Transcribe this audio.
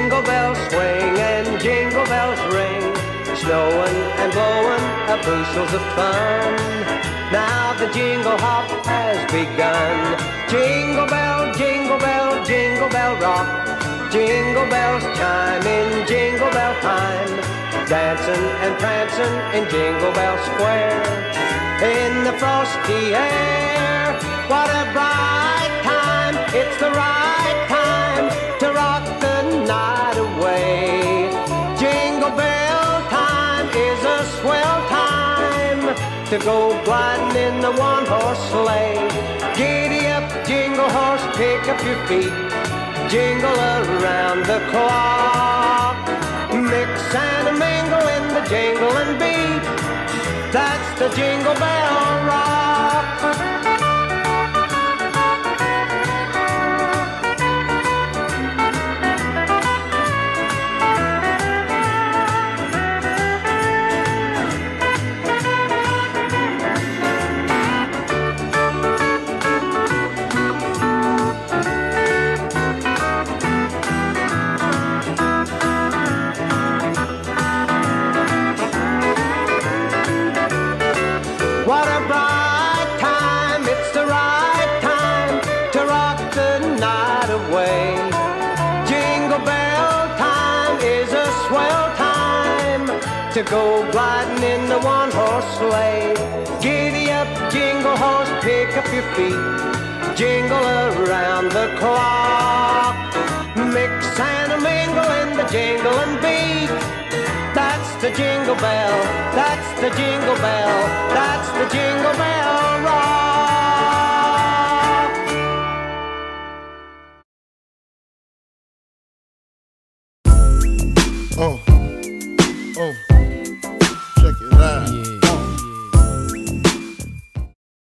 Jingle bells swing and jingle bells ring, snowing and blowing bushels of fun. Now the jingle hop has begun. Jingle bell, jingle bell, jingle bell rock. Jingle bells chime in jingle bell time, dancing and prancing in Jingle Bell Square. In the frosty air, what a bright time. It's the right time to rock the night away. Jingle bell time is a swell time to go gliding in the one-horse sleigh. Giddy up, jingle horse, pick up your feet, jingle around the clock. Mix and mingle in the jingle and beat. That's the Jingle Bell Rock. What a bright time, it's the right time to rock the night away. Jingle bell time is a swell time to go gliding in the one-horse sleigh. Giddy up, jingle horse, pick up your feet, jingle around the clock. Mix and mingle in the jingle and beat. That's the Jingle Bell, that's the Jingle Bell, that's the Jingle Bell Rock. Check it out.